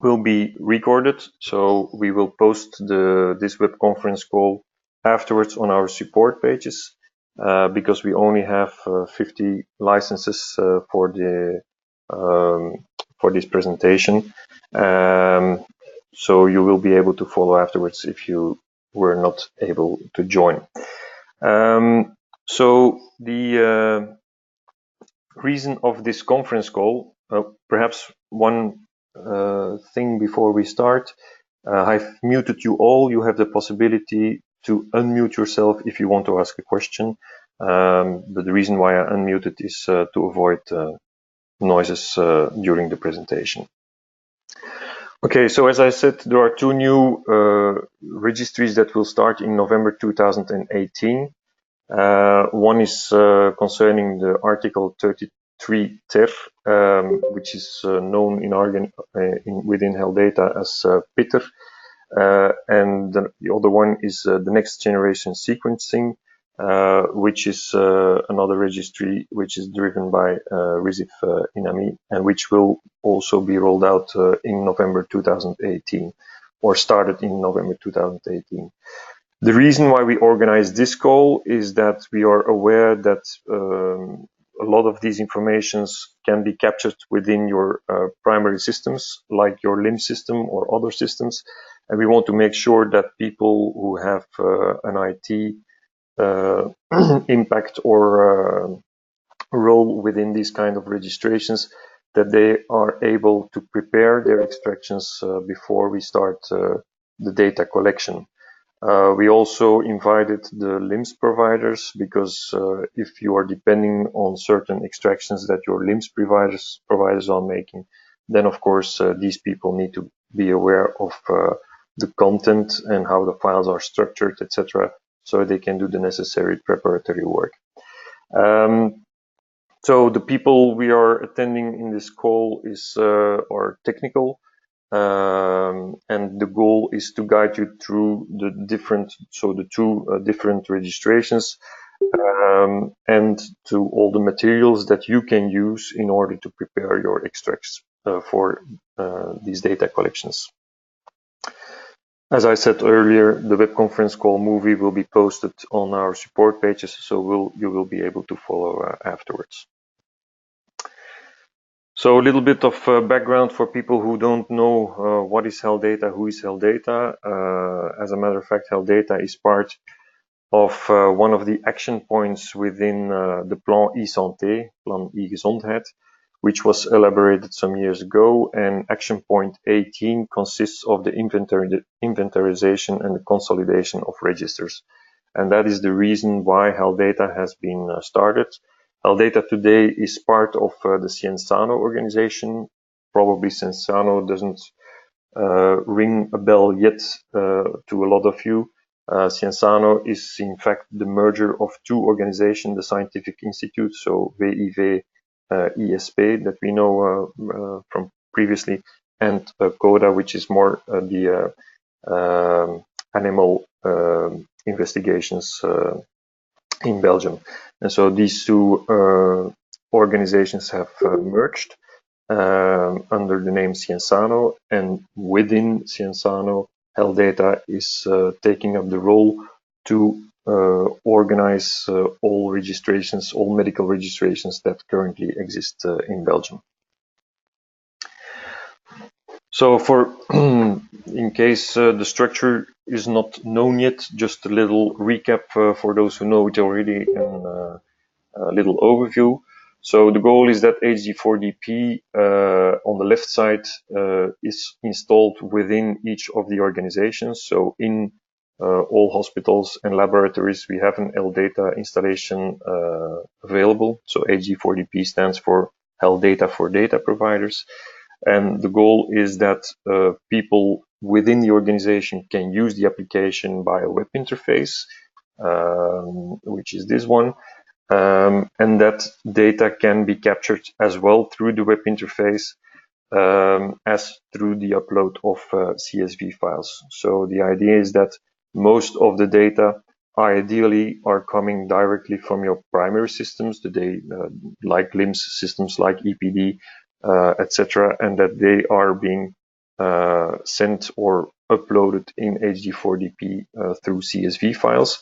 will be recorded, so we will post this web conference call afterwards on our support pages, because we only have 50 licenses for this presentation. So you will be able to follow afterwards if you were not able to join. So the reason of this conference call, perhaps one thing before we start. I've muted you all. You have the possibility to unmute yourself if you want to ask a question. But the reason why I unmuted is to avoid noises during the presentation. Okay, so as I said, there are two new registries that will start in November 2018. One is concerning the Article 33 TER, which is known within healthdata as PITTER. And the other one is the next generation sequencing, which is another registry which is driven by Rizif Inami, and which will also be rolled out in November 2018, or started in November 2018. The reason why we organize this call is that we are aware that a lot of these informations can be captured within your primary systems, like your LIMS system or other systems. And we want to make sure that people who have an IT impact or role within these kind of registrations, that they are able to prepare their extractions before we start the data collection. We also invited the LIMS providers, because if you are depending on certain extractions that your LIMS providers are making, then of course these people need to be aware of the content and how the files are structured, etc., so they can do the necessary preparatory work. So the people we are attending in this call are technical. And the goal is to guide you through the two different registrations, and to all the materials that you can use in order to prepare your extracts for these data collections. As I said earlier, the web conference call movie will be posted on our support pages, so you will be able to follow afterwards. So a little bit of background for people who don't know what is healthdata, who is healthdata. As a matter of fact, healthdata is part of one of the action points within the Plan e-Santé, Plan e-Gezondheid, which was elaborated some years ago. And action point 18 consists of the inventarization and the consolidation of registers. And that is the reason why healthdata has been started. Healthdata today is part of the Cienzano organization. Probably Cienzano doesn't ring a bell yet to a lot of you. Cienzano is in fact the merger of two organizations, the scientific institute, so WIV ISP that we know from previously, and CODA, which is more the animal investigations in Belgium. And so these two organizations have merged under the name Cienzano, and within Cienzano, healthdata is taking up the role to organize all registrations, all medical registrations that currently exist in Belgium. So in case the structure is not known yet, just a little recap for those who know it already, and a little overview. So the goal is that HD4DP on the left side is installed within each of the organizations. So in all hospitals and laboratories, we have an healthdata installation available. So HD4DP stands for healthdata for data providers. And the goal is that people within the organization can use the application by a web interface, which is this one. And that data can be captured as well through the web interface as through the upload of CSV files. So the idea is that most of the data ideally are coming directly from your primary systems, like LIMS systems, like EPD, etc., and that they are being sent or uploaded in HD4DP through CSV files.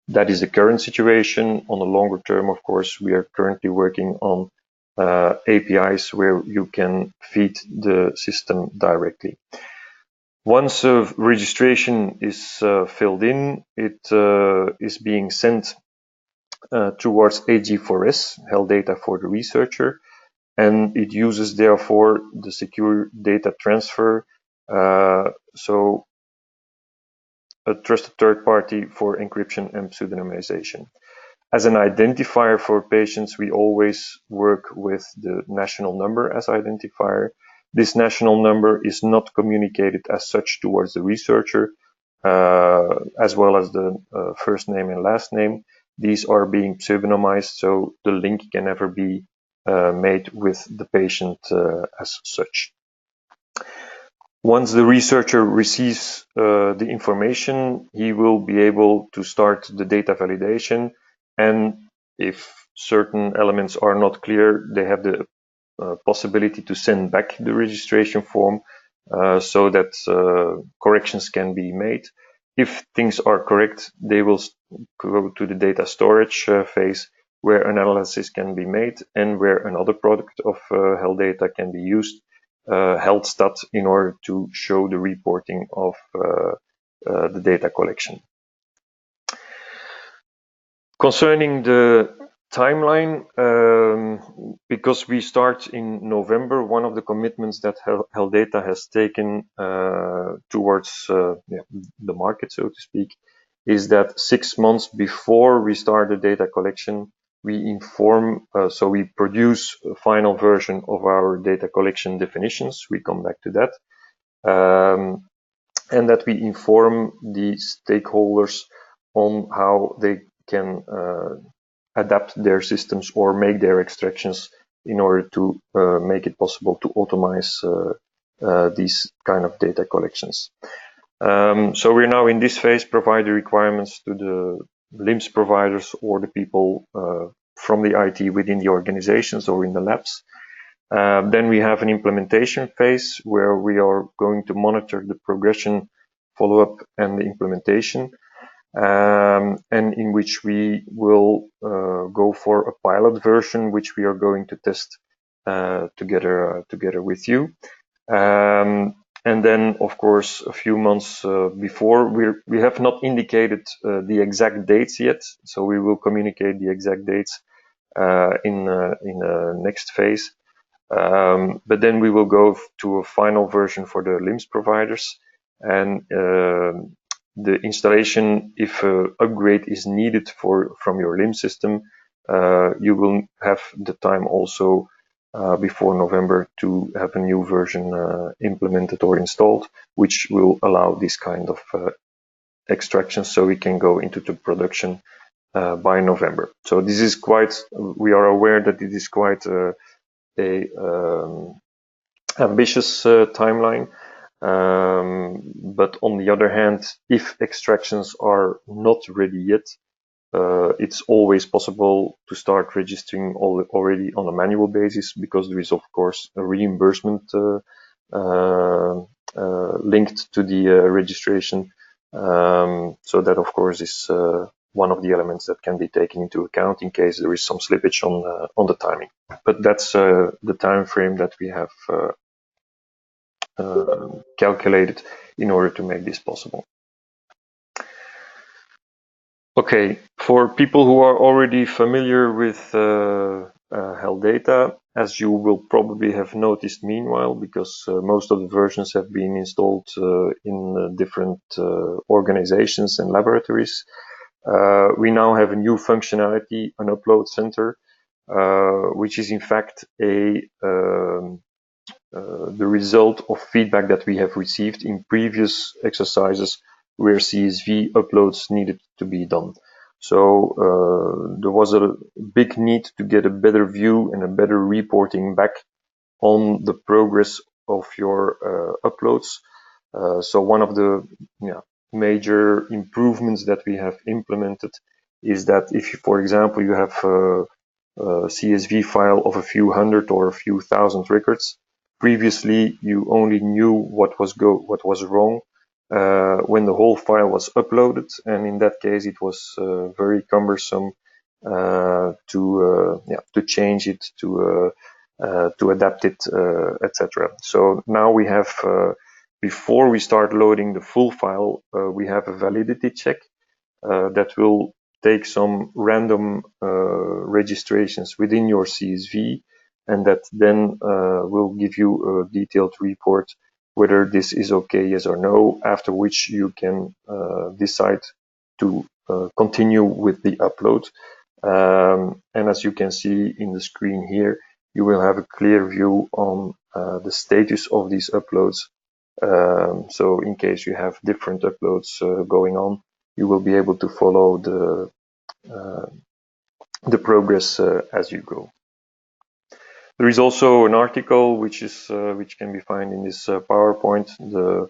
That is the current situation. On the longer term, of course, we are currently working on APIs where you can feed the system directly. Once a registration is filled in, it is being sent towards HG4S, healthdata for the researcher, and it uses therefore the secure data transfer, so a trusted third party for encryption and pseudonymization. As an identifier for patients, we always work with the national number as identifier. This national number is not communicated as such towards the researcher, as well as the first name and last name. These are being pseudonymized, so the link can never be made with the patient as such. Once the researcher receives the information, he will be able to start the data validation, and if certain elements are not clear, they have the possibility to send back the registration form so that corrections can be made. If things are correct, they will go to the data storage phase, where analysis can be made and where another product of healthdata can be used, healthstat, in order to show the reporting of the data collection. Concerning the timeline, because we start in November, one of the commitments that healthdata has taken towards the market, so to speak, is that 6 months before we start the data collection, we inform, so we produce a final version of our data collection definitions. We come back to that. And that we inform the stakeholders on how they can adapt their systems or make their extractions in order to make it possible to automate these kind of data collections. So we're now in this phase, provide the requirements to the LIMS providers or the people from the IT within the organizations or in the labs. Then we have an implementation phase where we are going to monitor the progression, follow-up, and the implementation, and in which we will go for a pilot version, which we are going to test together with you. And then, of course, a few months before, we have not indicated the exact dates yet, so we will communicate the exact dates in the next phase. But then we will go to a final version for the LIMS providers, and the installation, if an upgrade is needed from your LIMS system, you will have the time also before November to have a new version implemented or installed, which will allow this kind of extraction, so we can go into the production by November. So this is quite, we are aware that it is quite a ambitious timeline, but on the other hand, if extractions are not ready yet, it's always possible to start registering already on a manual basis, because there is of course a reimbursement linked to the registration. So that of course is one of the elements that can be taken into account in case there is some slippage on the timing. But that's the time frame that we have calculated in order to make this possible. Okay, for people who are already familiar with healthdata, as you will probably have noticed meanwhile, because most of the versions have been installed in different organizations and laboratories, we now have a new functionality, an upload center, which is in fact the result of feedback that we have received in previous exercises where CSV uploads needed to be done. So there was a big need to get a better view and a better reporting back on the progress of your uploads. So one of the major improvements that we have implemented is that if, for example, you have a CSV file of a few hundred or a few thousand records, previously you only knew what was wrong when the whole file was uploaded, and in that case it was very cumbersome to change it, to adapt it, etc. So now we have, before we start loading the full file, we have a validity check that will take some random registrations within your CSV, and that then will give you a detailed report whether this is okay, yes or no, after which you can decide to continue with the upload. And as you can see in the screen here, you will have a clear view on the status of these uploads. So in case you have different uploads going on, you will be able to follow the progress as you go. There is also an article which can be found in this PowerPoint, the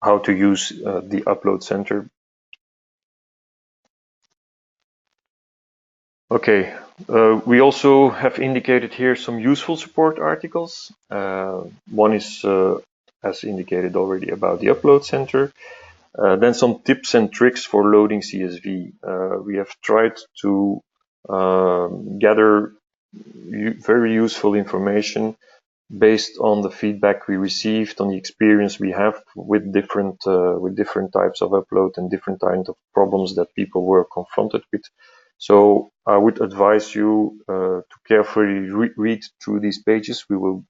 how to use the upload center. Okay, we also have indicated here some useful support articles. One is, as indicated already, about the upload center. Then some tips and tricks for loading CSV. We have tried to gather very useful information based on the feedback we received, on the experience we have with different types of upload and different kinds of problems that people were confronted with. So I would advise you to carefully read through these pages. We will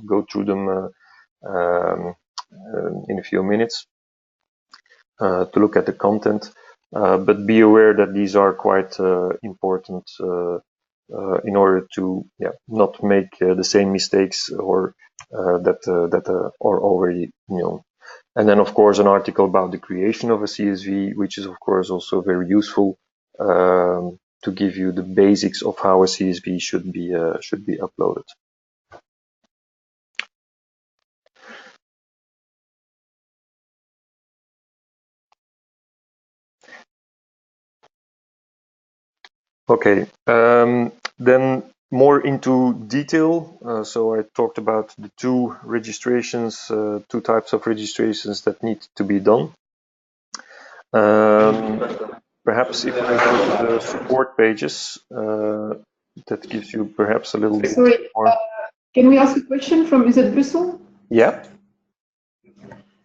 go through them in a few minutes to look at the content, but be aware that these are quite important in order to not make the same mistakes or that are already known. And then, of course, an article about the creation of a CSV, which is, of course, also very useful to give you the basics of how a CSV should be uploaded. Okay, then more into detail. So I talked about the two registrations, two types of registrations that need to be done. Perhaps if I go to the support pages, that gives you perhaps a little bit more. Can we ask a question from, is it Brussels? Yeah.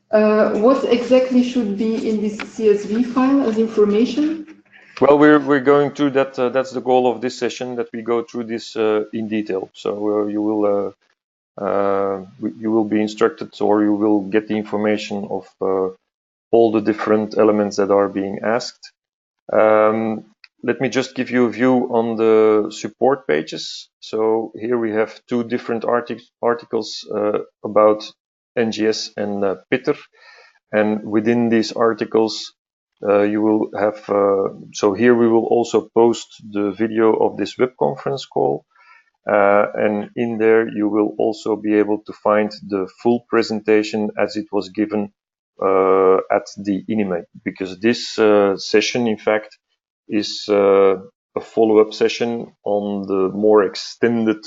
What exactly should be in this CSV file as information? Well, we're going through that. That's the goal of this session, that we go through this in detail. So you will be instructed, or you will get the information of all the different elements that are being asked. Let me just give you a view on the support pages. So here we have two different articles about NGS and PITTER, and within these articles you will have, so here we will also post the video of this web conference call, and in there you will also be able to find the full presentation as it was given at the INIME, because this session in fact is a follow-up session on the more extended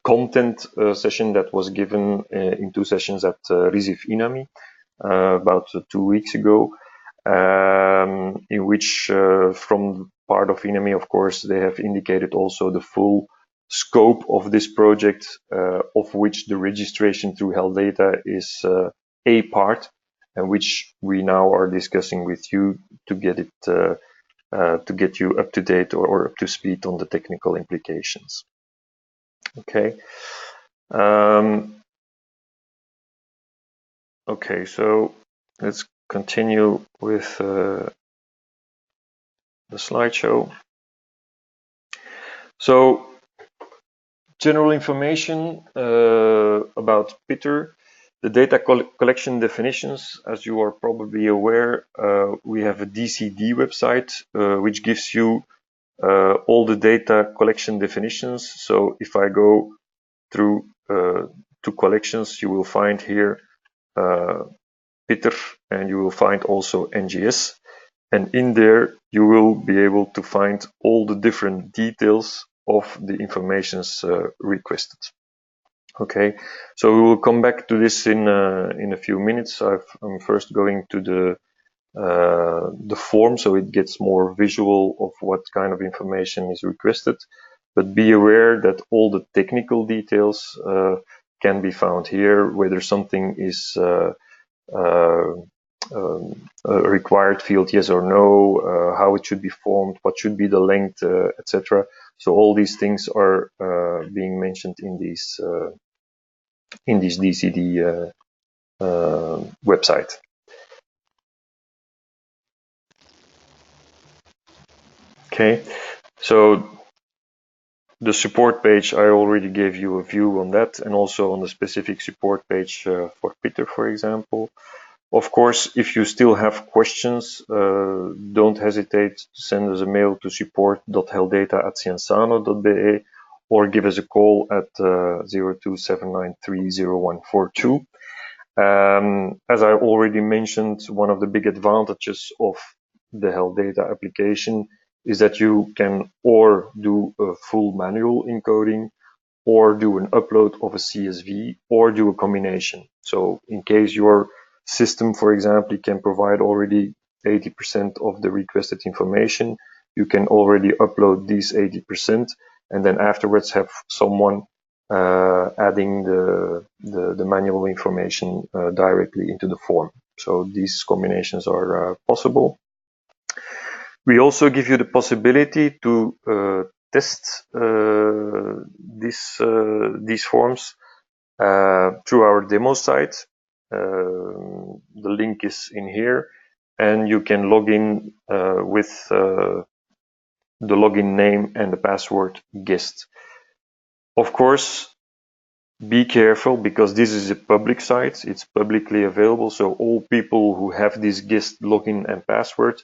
content session that was given in two sessions at RISIF INAMI about 2 weeks ago, in which from part of INAMI, of course, they have indicated also the full scope of this project, of which the registration through healthdata is a part, and which we now are discussing with you to get it to get you up to date or up to speed on the technical implications. Okay. Okay, so let's continue with the slideshow. So, general information about PITTER. The data collection definitions, as you are probably aware, we have a DCD website which gives you all the data collection definitions. So if I go through to collections, you will find here PITTER, and you will find also NGS. And in there, you will be able to find all the different details of the informations requested. Okay, so we will come back to this in a few minutes. I'm first going to the form, so it gets more visual of what kind of information is requested. But be aware that all the technical details can be found here, whether something is a required field, yes or no, how it should be formed, what should be the length, etc. So all these things are being mentioned in this DCD website. Okay, so the support page, I already gave you a view on that, and also on the specific support page for PITTER, for example. Of course, if you still have questions, don't hesitate to send us a mail to support.healthdata@cienzano.be or give us a call at 027930142. As I already mentioned, one of the big advantages of the healthdata application is that you can or do a full manual encoding or do an upload of a CSV or do a combination. So in case your system, for example, can provide already 80% of the requested information, you can already upload these 80% and then afterwards have someone adding the manual information directly into the form. So these combinations are possible. We also give you the possibility to test these forms through our demo site. The link is in here, and you can log in with the login name and the password guest. Of course, be careful because this is a public site. It's publicly available, so all people who have this guest login and password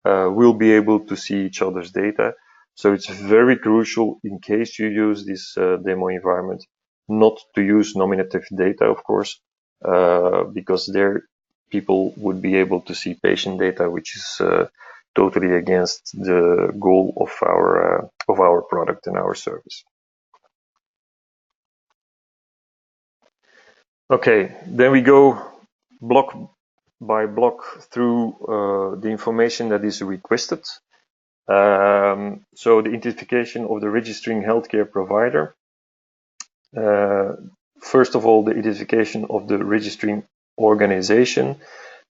will be able to see each other's data. So it's very crucial in case you use this demo environment not to use nominative data, of course, because there people would be able to see patient data, which is totally against the goal of our product and our service. Okay, then we go block by block through the information that is requested. So the identification of the registering healthcare provider. First of all, the identification of the registering organization.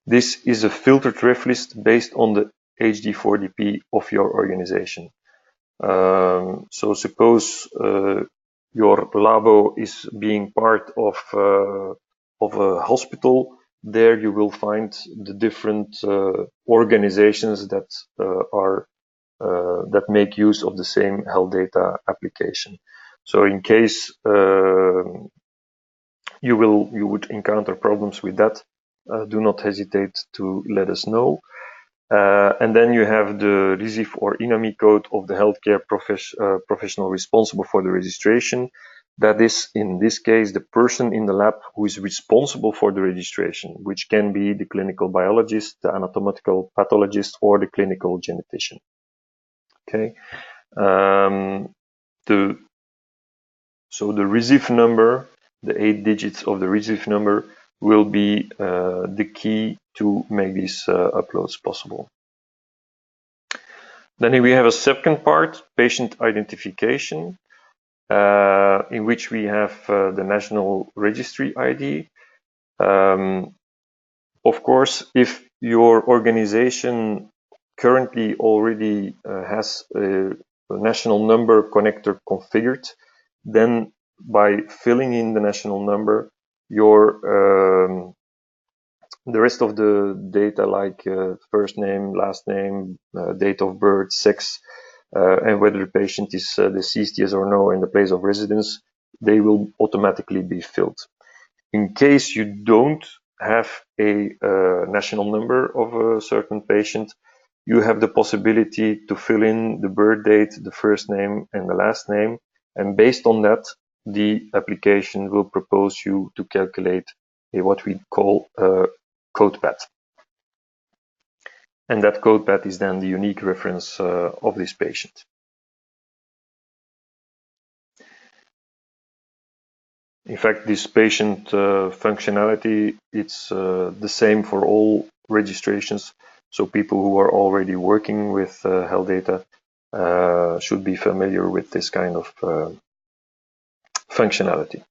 This is a filtered ref list based on the HD4DP of your organization. So suppose your labo is being part of a hospital. There you will find the different organizations that that make use of the same health data application. So in case you would encounter problems with that, do not hesitate to let us know. And then you have the RISIF or INAMI code of the healthcare professional responsible for the registration. That is, in this case, the person in the lab who is responsible for the registration, which can be the clinical biologist, the anatomical pathologist, or the clinical genetician. Okay. So the RISIF number, the 8 digits of the RISIF number, will be the key to make these uploads possible. Then we have a second part, patient identification, in which we have the national registry ID. Of course, if your organization currently already has a national number connector configured, then by filling in the national number, the rest of the data like first name, last name, date of birth, sex, and whether the patient is deceased, yes or no, and the place of residence, they will automatically be filled. In case you don't have a national number of a certain patient, you have the possibility to fill in the birth date, the first name, and the last name. And based on that, the application will propose you to calculate what we call a code path. And that code path is then the unique reference of this patient. In fact, this patient functionality, it's the same for all registrations. So people who are already working with healthdata should be familiar with this kind of functionality.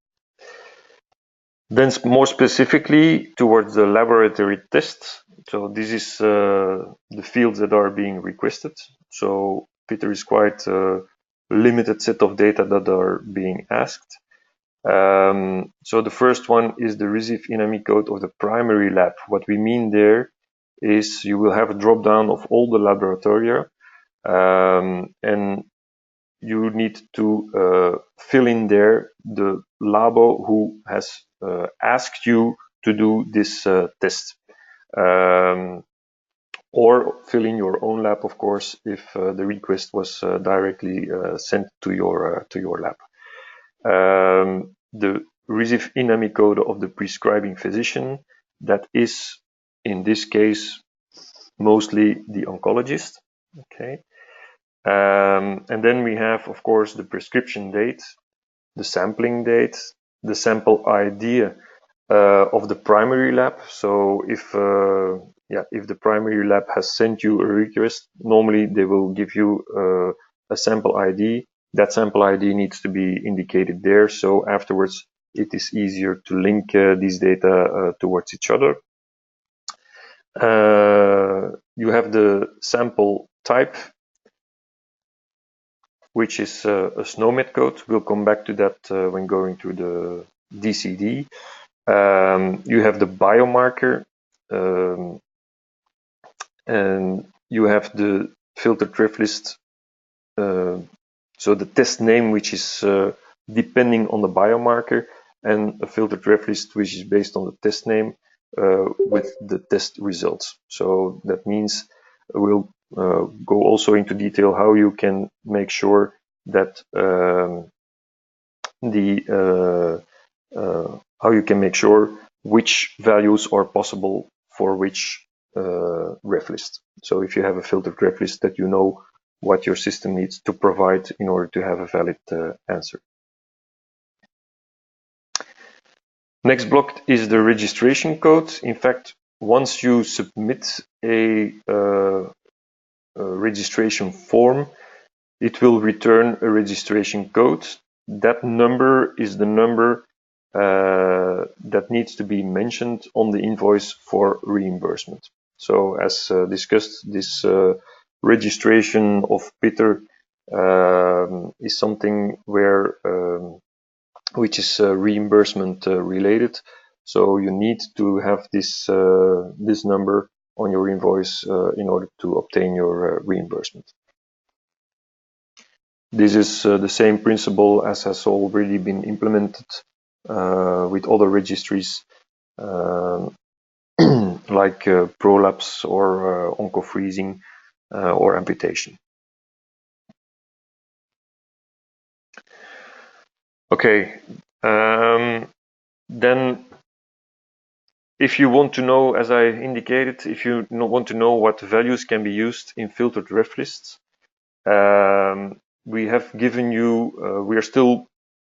Then more specifically towards the laboratory tests. So this is the fields that are being requested. So PITTER is quite a limited set of data that are being asked. So the first one is the receive INAMI code of the primary lab. What we mean there is you will have a drop down of all the laboratoria, and you need to fill in there the labo who has asked you to do this test. Or fill in your own lab, of course, if the request was directly sent to your lab. The receive INAMI code of the prescribing physician, that is, in this case, mostly the oncologist. Okay. And then we have, of course, the prescription date, the sampling date, the sample ID of the primary lab. So if the primary lab has sent you a request, normally they will give you a sample ID. That sample ID needs to be indicated there. So afterwards, it is easier to link these data towards each other. You have the sample type, which is a SNOMED code. We'll come back to that when going through the DCD. You have the biomarker, and you have the filtered ref list. So the test name, which is depending on the biomarker, and a filtered ref list, which is based on the test name with the test results. So that means we'll go also into detail how you can make sure that how you can make sure which values are possible for which ref list. So if you have a filtered ref list, that you know what your system needs to provide in order to have a valid answer. Next block is the registration code. In fact, once you submit a registration form, it will return a registration code. That number is the number that needs to be mentioned on the invoice for reimbursement. So as discussed, this registration of PITTER is something where which is reimbursement related. So you need to have this this number on your invoice in order to obtain your reimbursement. This is the same principle as has already been implemented with other registries like prolapse or oncofreezing or amputation. Okay, then if you want to know, as I indicated, if you want to know what values can be used in filtered ref lists, we have given you, we are still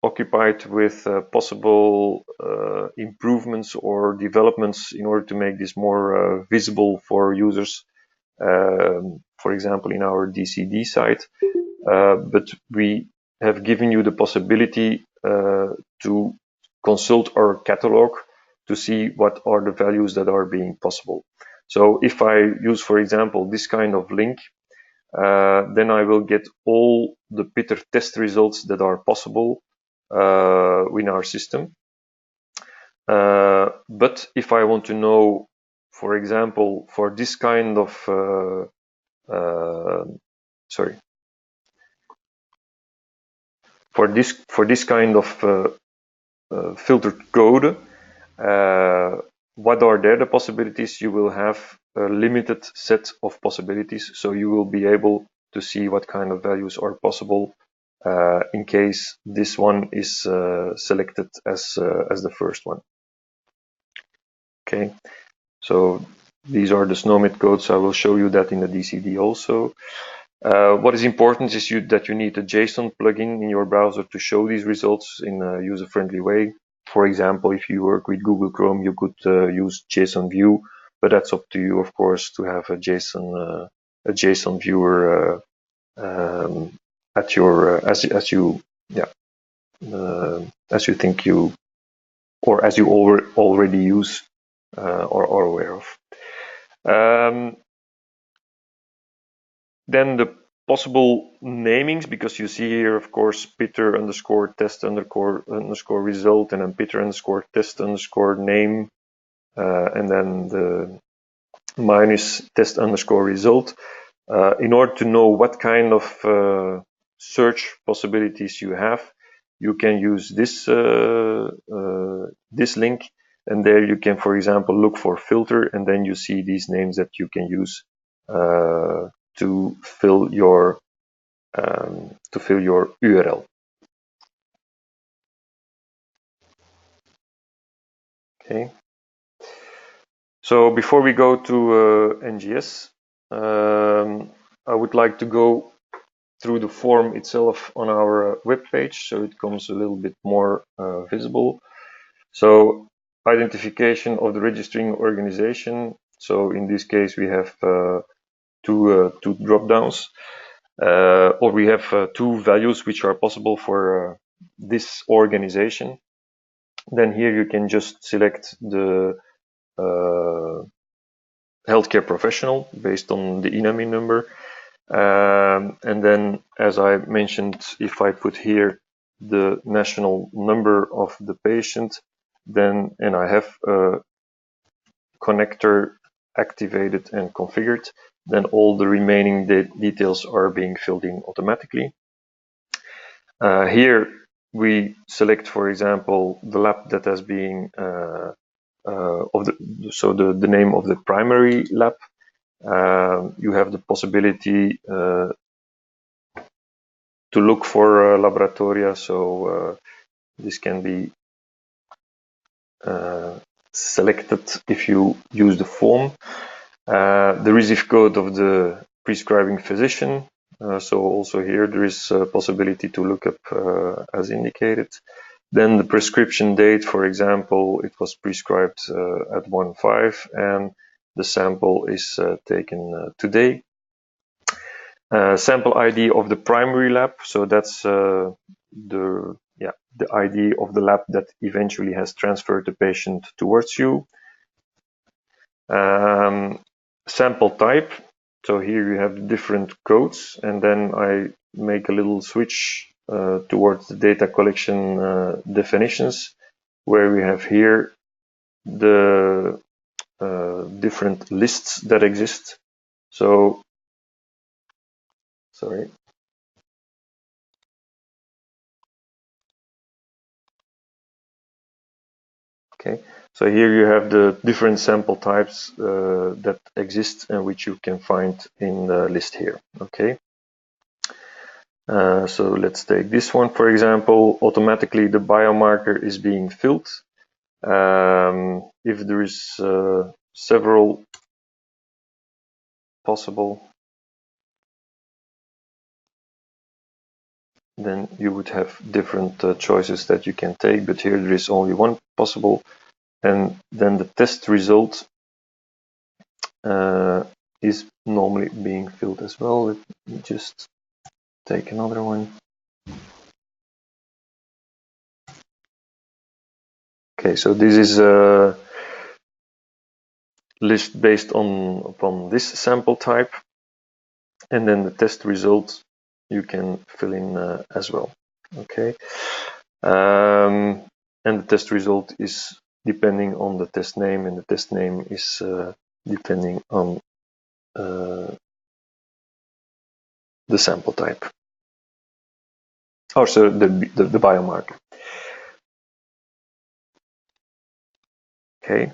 occupied with possible improvements or developments in order to make this more visible for users, for example, in our DCD site. But we have given you the possibility to consult our catalog to see what are the values that are being possible. So if I use, for example, this kind of link, then I will get all the PITTER test results that are possible in our system. But if I want to know, for example, for this kind of for this kind of filtered code, what are there the possibilities? You will have a limited set of possibilities, so you will be able to see what kind of values are possible in case this one is selected as the first one. Okay, so these are the SNOMED codes. I will show you that in the DCD also. What is important is that you need a JSON plugin in your browser to show these results in a user-friendly way. For example, if you work with Google Chrome, you could use JSON view, but that's up to you, of course, to have a JSON viewer at your as you think you, or as you already use or aware of. Then the possible namings, because you see here, of course, PITTER underscore test underscore result, and then PITTER underscore test underscore name, and then the minus test underscore result. In order to know what kind of search possibilities you have, you can use this link, and there you can, for example, look for filter, and then you see these names that you can use to fill your URL. Okay. So before we go to NGS, I would like to go through the form itself on our web page, so it comes a little bit more visible. So identification of the registering organization. So in this case, we have two drop downs, or we have two values which are possible for this organization. Then here you can just select the healthcare professional based on the INAMI number. And then, as I mentioned, if I put here the national number of the patient, then, and I have a connector activated and configured, then all the remaining details are being filled in automatically. Here we select, for example, the lab that has been the name of the primary lab. You have the possibility to look for laboratoria, so this can be selected if you use the form. The receive code of the prescribing physician, so also here there is a possibility to look up as indicated. Then the prescription date, for example, it was prescribed at 1/5 and the sample is taken today. Sample ID of the primary lab, so that's the ID of the lab that eventually has transferred the patient towards you. Sample type, so here you have different codes, and then I make a little switch towards the data collection definitions, where we have here the different lists that exist. So, sorry. Okay, so here you have the different sample types that exist and which you can find in the list here. Okay, so let's take this one, for example. Automatically the biomarker is being filled. If there is several possible, then you would have different choices that you can take, but here there is only one possible. And then the test result is normally being filled as well. Let me just take another one. Okay, so this is a list based upon this sample type, and then the test result you can fill in as well. Okay, and the test result is depending on the test name, and the test name is depending on the sample type, also the biomarker. Okay,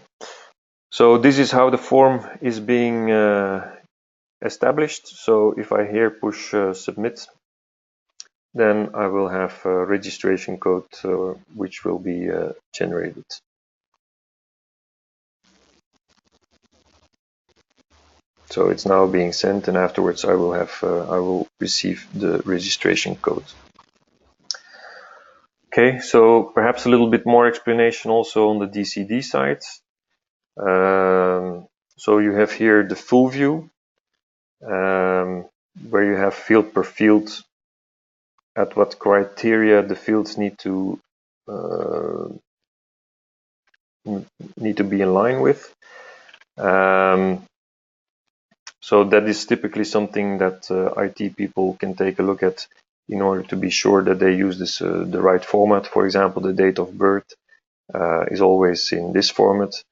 so this is how the form is being established. So if I here push submit, then I will have a registration code which will be generated. So it's now being sent, and afterwards I will receive the registration code. Okay, so perhaps a little bit more explanation also on the DCD side. So you have here the full view, where you have field per field at what criteria the fields need to be in line with. So that is typically something that IT people can take a look at in order to be sure that they use this the right format. For example, the date of birth is always in this format.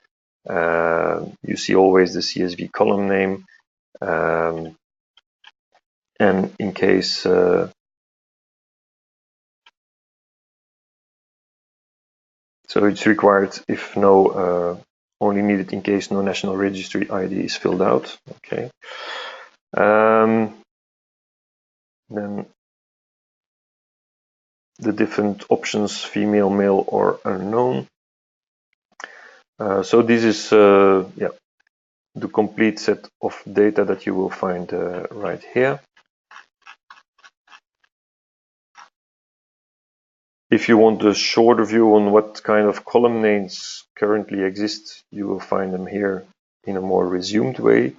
You see always the CSV column name, and in case so it's required if no only needed in case no national registry ID is filled out. Okay. Then the different options, female, male, or unknown. So this is the complete set of data that you will find right here. If you want a shorter view on what kind of column names currently exist, you will find them here in a more resumed way.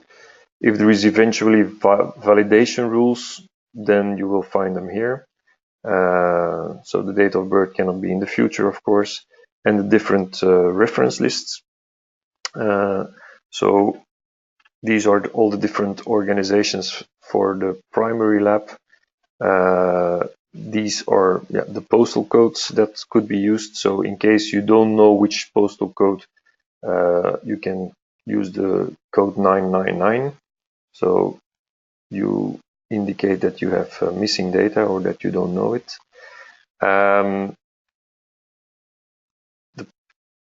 If there is eventually validation rules, then you will find them here. So the date of birth cannot be in the future, of course, and the different reference lists. So these are all the different organizations for the primary lab. These are the postal codes that could be used. So in case you don't know which postal code, you can use the code 999. So you indicate that you have missing data or that you don't know it. The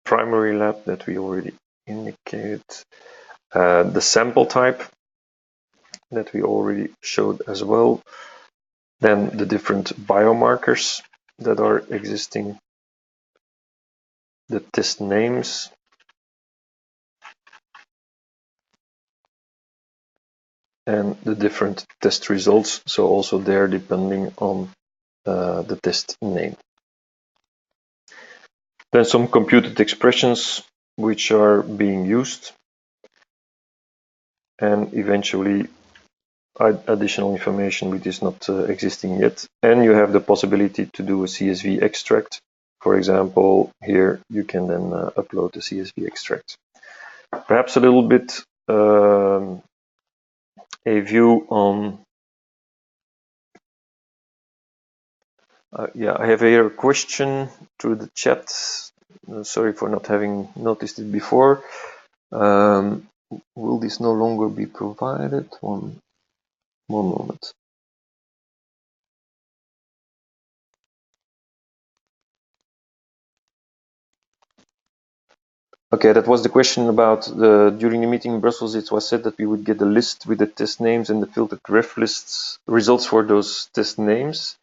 primary lab that we already indicated, the sample type that we already showed as well, then the different biomarkers that are existing, the test names, and the different test results, so also there depending on the test name. Then some computed expressions which are being used, and eventually additional information which is not existing yet. And you have the possibility to do a CSV extract. For example, here you can then upload the CSV extract. Perhaps a little bit a view on I have here a question through the chat. Sorry for not having noticed it before. Will this no longer be provided? One moment. Okay, that was the question about during the meeting in Brussels. It was said that we would get a list with the test names and the filtered ref lists results for those test names.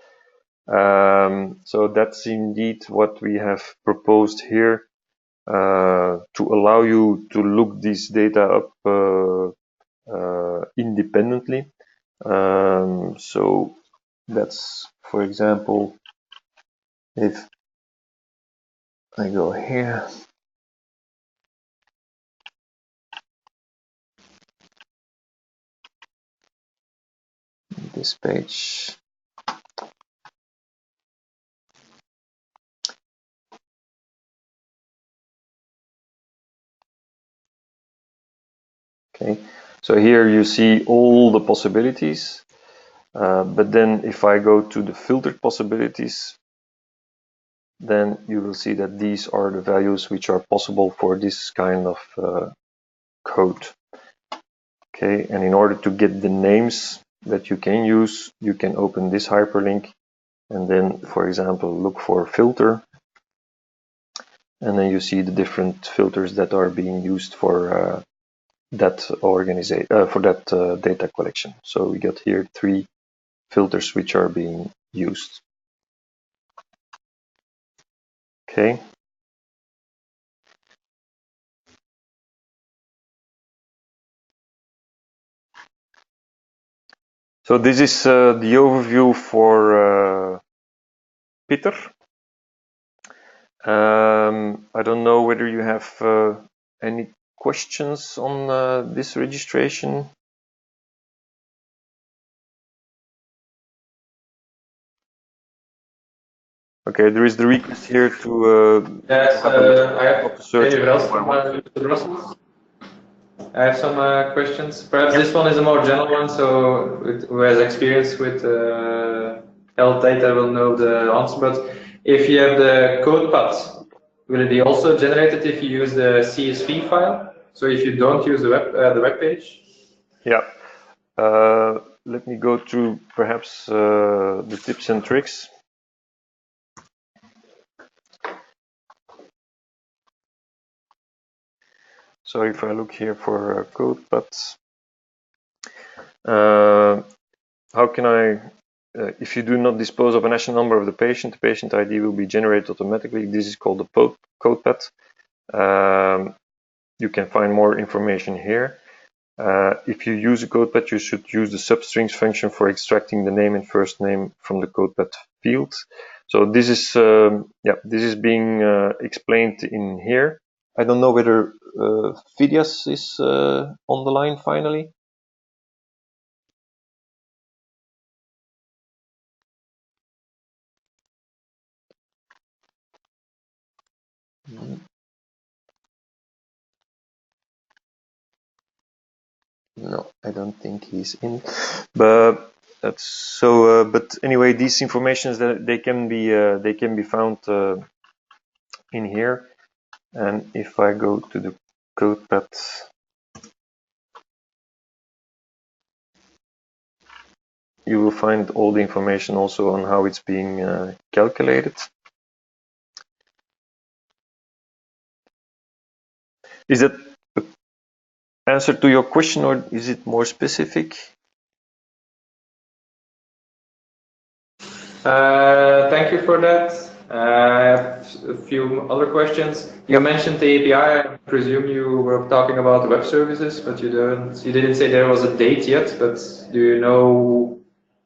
So that's indeed what we have proposed here to allow you to look this data up independently. So that's, for example, if I go here, this page. Okay, so here you see all the possibilities, but then if I go to the filtered possibilities, then you will see that these are the values which are possible for this kind of code. Okay, and in order to get the names that you can use, you can open this hyperlink and then, for example, look for filter, and then you see the different filters that are being used for that organization, for that data collection. So we got here 3 filters which are being used. Okay. So this is the overview for PITTER. I don't know whether you have any questions on this registration. Okay, there is the request here to Yes, have a look I at how have to search. Brussels. I have some questions. Perhaps this one is a more general one, so who has experience with health data will know the answer. But if you have the code path, will it be also generated if you use the CSV file? So if you don't use the web page? Yeah. Let me go through perhaps the tips and tricks. So if I look here for code paths, how can I, if you do not dispose of a national number of the patient ID will be generated automatically. This is called the code path. You can find more information here. If you use a code path, you should use the substrings function for extracting the name and first name from the code path field. So this is this is being explained in here. I don't know whether Phidias is on the line finally. No, I don't think he's in. But that's so. But anyway, these informations that they can be found in here. And if I go to the code path, you will find all the information also on how it's being calculated. Is that an answer to your question, or is it more specific? Thank you for that. I have a few other questions. You mentioned the API. I presume you were talking about the web services, but you didn't say there was a date yet. But do you know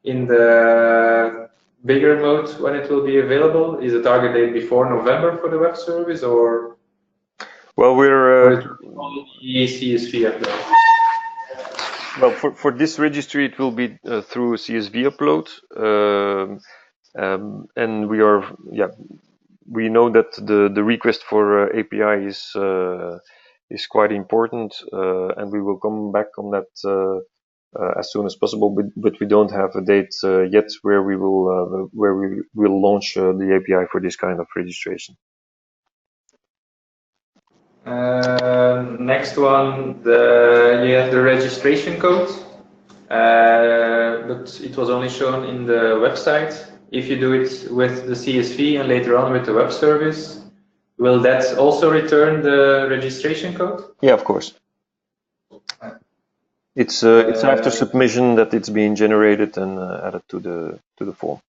in the bigger mode when it will be available? Is the target date before November for the web service, or well, we're only CSV upload? Well, for this registry, it will be through CSV upload, and we know that the request for API is quite important, and we will come back on that as soon as possible. But we don't have a date yet where we will launch the API for this kind of registration. Next one, you have the registration code, but it was only shown in the website. If you do it with the CSV and later on with the web service, will that also return the registration code? Yeah, of course. It's after submission that it's being generated and added to the form.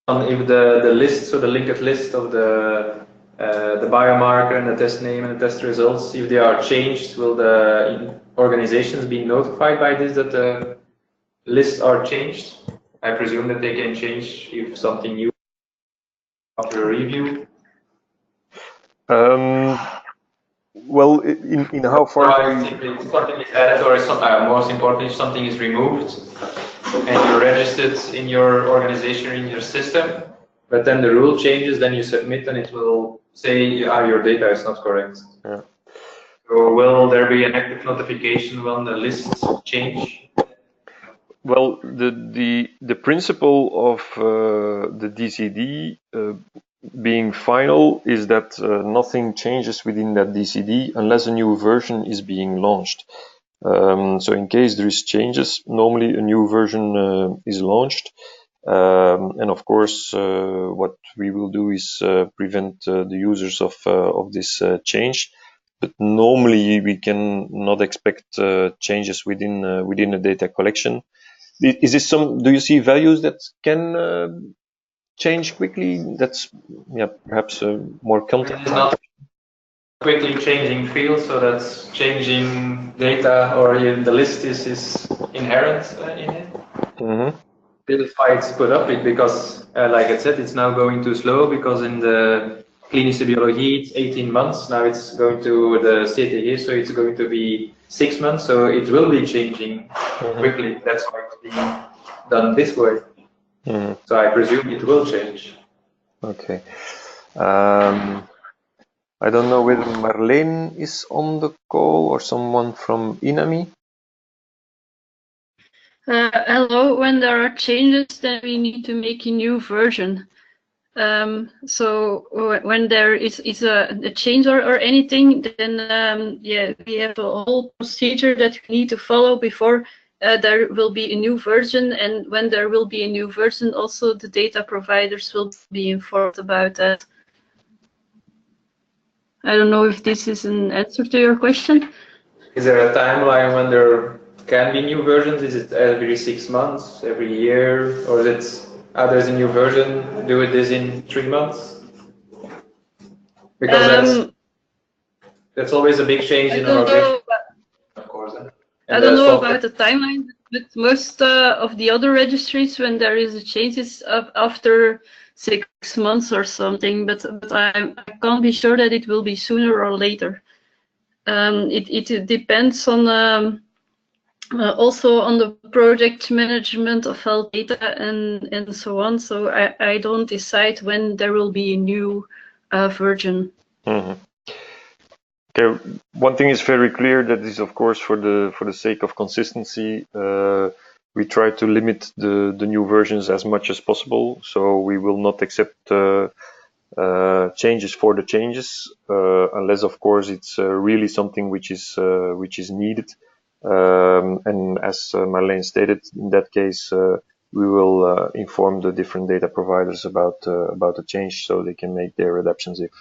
If the list, so the linked list of the biomarker and the test name and the test results, if they are changed, will the organizations be notified by this that the lists are changed? I presume that they can change if something new after a review. Well, in how far? If something is added, or most importantly, if something is removed, and you register it in your organization, in your system, but then the rule changes, then you submit and it will say your data is not correct. Yeah. So will there be an active notification when the lists change? Well, the principle of the DCD being final is that nothing changes within that DCD unless a new version is being launched. So in case there is changes, normally a new version is launched. And of course, what we will do is prevent the users of this change. But normally we can not expect changes within a data collection. Is this do you see values that can change quickly? That's perhaps more content. It's not quickly changing field, so that's changing data, or the list is inherent in it. Mm-hmm. still fights put up it because, like I said, it's now going too slow because in the klinische biologie it's 18 months. Now it's going to the CTE, so it's going to be 6 months. So it will be changing quickly. That's why it's being done this way. So I presume it will change. Okay. I don't know whether Marleen is on the call or someone from Inami. Hello, when there are changes, then we need to make a new version. So when there is a change or anything, then yeah, we have a whole procedure that we need to follow before there will be a new version. And when there will be a new version, also the data providers will be informed about that. I don't know if this is an answer to your question. Is there a timeline when there can be new versions? Is it every 6 months, every year, or is it there's a new version, do it this in 3 months? Because that's always a big change in our organization, of course. I don't know about the timeline, but most of the other registries, when there is a changes after 6 months or something, but I can't be sure that it will be sooner or later. It depends on also on the project management of health data and so on. So I don't decide when there will be a new version. Okay, one thing is very clear, that is of course for the sake of consistency, we try to limit the new versions as much as possible. So we will not accept changes for the changes, unless of course it's really something which is needed. And as Marleen stated, in that case, we will inform the different data providers about the change, so they can make their adaptations if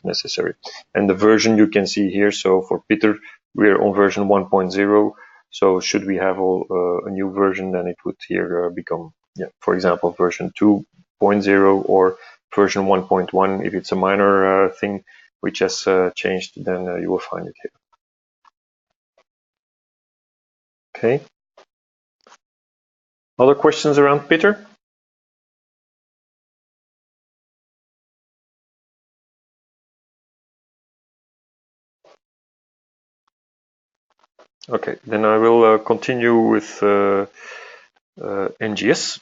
necessary. And the version you can see here. So for PITTER, we're on version 1.0. So should we have a new version, then it would here become, for example, version 2.0 or version 1.1. If it's a minor thing which has changed, then you will find it here. Okay. Other questions around PITTER? Okay, then I will continue with NGS.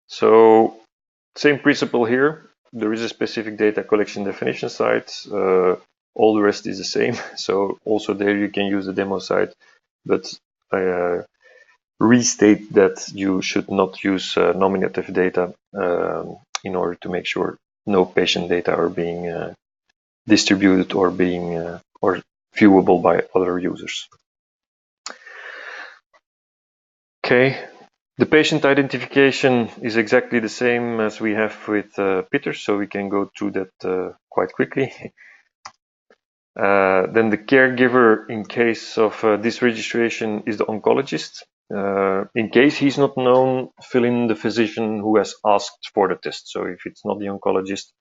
So same principle here. There is a specific data collection definition site. All the rest is the same. So also there you can use the demo site, but I restate that you should not use nominative data in order to make sure no patient data are being distributed or being or viewable by other users. Okay, the patient identification is exactly the same as we have with PITTER, so we can go through that quite quickly. Then the caregiver, in case of this registration, is the oncologist. In case he's not known, fill in the physician who has asked for the test. So if it's not the oncologist,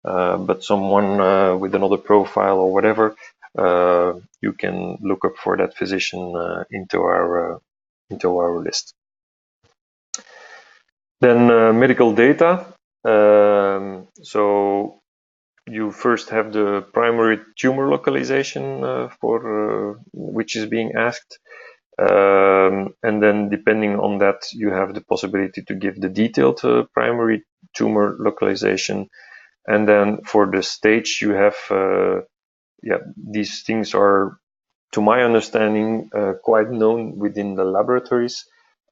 but someone with another profile or whatever, you can look up for that physician into our list. Then medical data. So you first have the primary tumor localization for which is being asked. And then depending on that, you have the possibility to give the detailed primary tumor localization. And then for the stage, you have, these things are, to my understanding, quite known within the laboratories.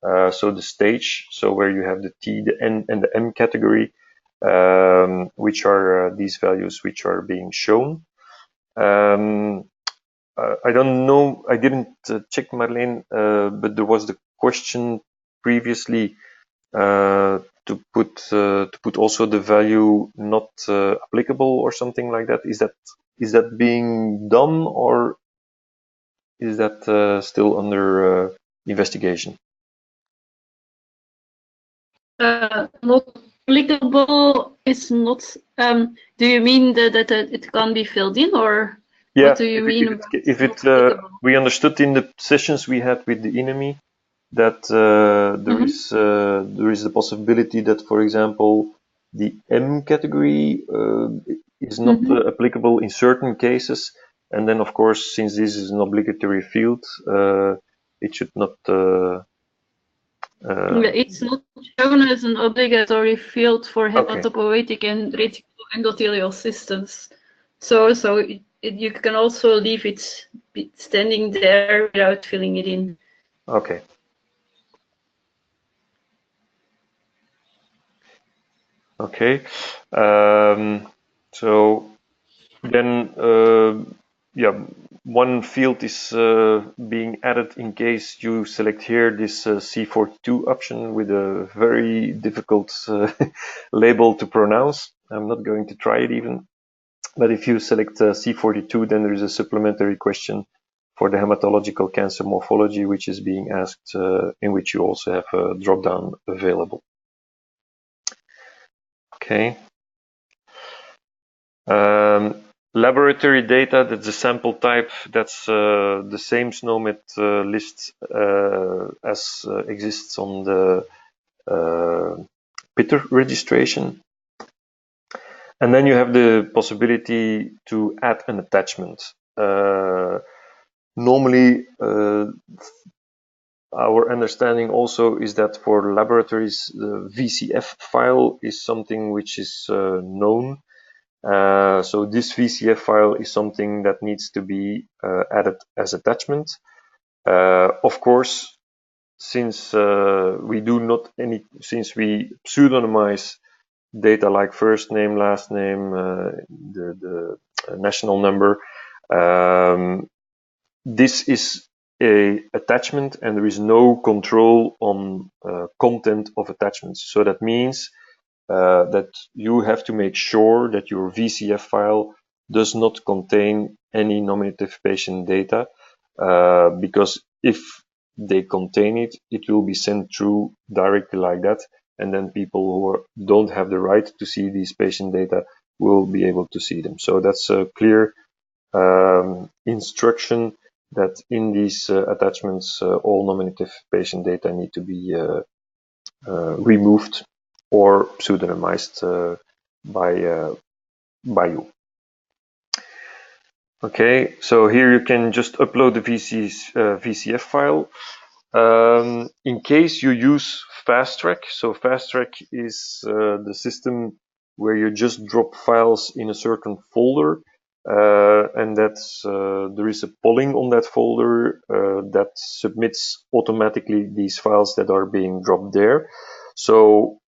So the stage, so where you have the T, the N, and the M category, which are these values which are being shown. I don't know, I didn't check, Marleen, but there was the question previously to put also the value not applicable or something like that. Is that being done, or is that still under investigation? Not applicable is not. Do you mean that it can be filled in, or? Yeah, What do you mean by if not it applicable? we understood in the sessions we had with the enemy that there is the possibility that, for example, the M category is not applicable in certain cases, and then of course, since this is an obligatory field, it should not. It's not shown as an obligatory field for Okay. hematopoietic and reticular endothelial systems. So you can also leave it standing there without filling it in. Okay. Okay. So then, yeah, one field is being added in case you select here this C42 option with a very difficult label to pronounce. I'm not going to try it even. But if you select C42, then there is a supplementary question for the hematological cancer morphology, which is being asked, in which you also have a drop-down available. Okay. Laboratory data, that's the sample type, that's the same SNOMED list as exists on the PITTER registration. And then you have the possibility to add an attachment. Normally, our understanding also is that for laboratories, the VCF file is something which is known. So this VCF file is something that needs to be added as attachment. Of course, since we pseudonymize data like first name, last name, the national number, this is a attachment and there is no control on content of attachments. So that means that you have to make sure that your VCF file does not contain any nominative patient data, because if they contain it, it will be sent through directly like that, and then people who don't have the right to see these patient data will be able to see them. So that's a clear instruction that in these attachments, all nominative patient data need to be removed or pseudonymized by you. Okay, so here you can just upload the VCF file. In case you use Fast Track, so Fast Track is the system where you just drop files in a certain folder, and that's there is a polling on that folder that submits automatically these files that are being dropped there. So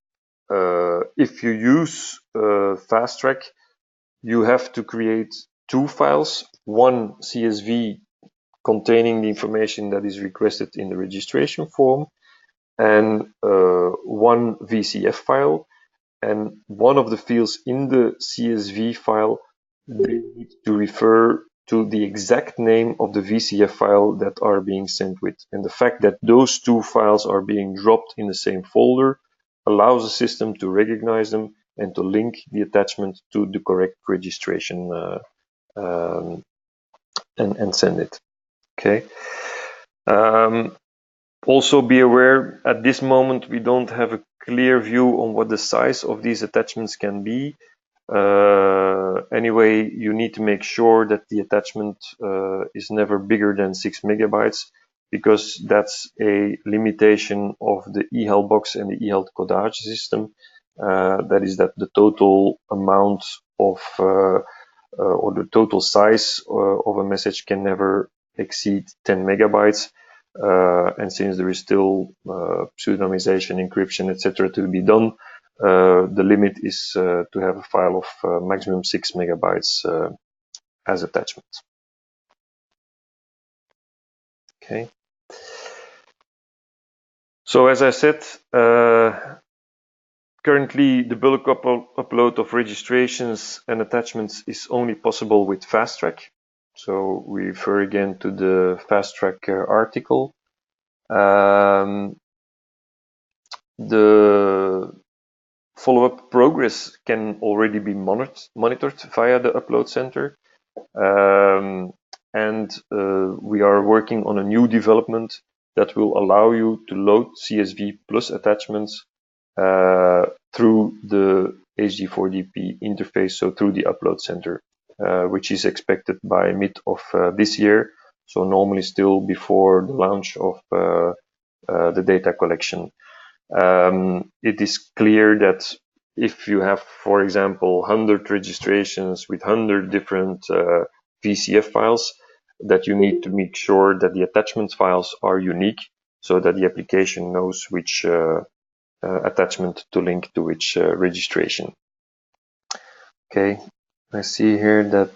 if you use Fast Track, you have to create two files, one CSV containing the information that is requested in the registration form, and one VCF file. And one of the fields in the CSV file, they need to refer to the exact name of the VCF file that are being sent with. And the fact that those two files are being dropped in the same folder allows the system to recognize them and to link the attachment to the correct registration and send it. Okay. Also be aware, at this moment we don't have a clear view on what the size of these attachments can be. Anyway, you need to make sure that the attachment is never bigger than 6 megabytes, because that's a limitation of the eHealth box and the eHealth codage system. That is that the total amount of or the total size of a message can never exceed 10 megabytes. And since there is still pseudonymization, encryption, etc. to be done, the limit is to have a file of maximum 6 megabytes as attachment. Okay. So as I said, currently the bulk upload of registrations and attachments is only possible with Fast Track. So we refer again to the Fast Track article. The follow-up progress can already be monitored via the upload center. and we are working on a new development that will allow you to load CSV plus attachments through the HD4DP interface, so through the upload center, which is expected by mid of this year, so normally still before the launch of the data collection. It is clear that if you have, for example, 100 registrations with 100 different VCF files, that you need to make sure that the attachment files are unique so that the application knows which attachment to link to which registration. Okay, I see here that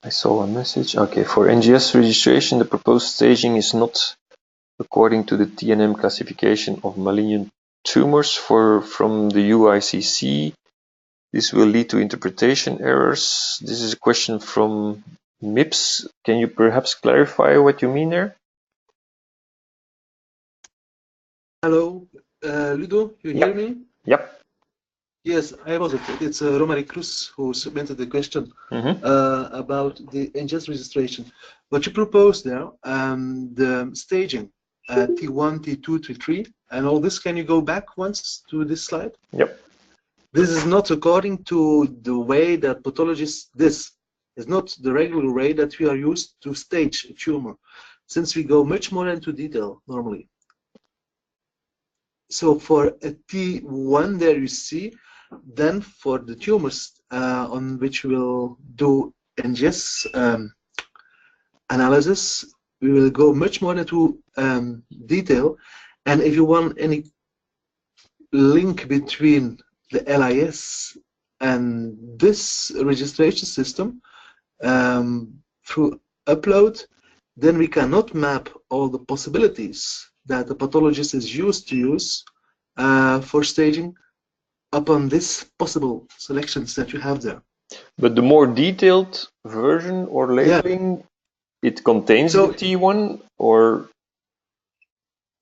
I saw a message. Okay, for NGS registration, the proposed staging is not according to the TNM classification of malignant tumors from the UICC. This will lead to interpretation errors. This is a question from MIPS. Can you perhaps clarify what you mean there? Hello, Ludo, you hear me? Yep. Yes, I was it. It's Romary Cruz who submitted the question about the NGS registration. What you propose there, the staging, T1, T2, T3, and all this, can you go back once to this slide? Yep. This is not according to the way that pathologists, this is not the regular way that we are used to stage a tumor, since we go much more into detail normally. So for a T1 there you see, then for the tumors on which we'll do NGS analysis, we will go much more into detail. And if you want any link between the LIS and this registration system through upload, then we cannot map all the possibilities that the pathologist is used to use for staging upon this possible selections that you have there. But the more detailed version or labeling, it contains the T1 or?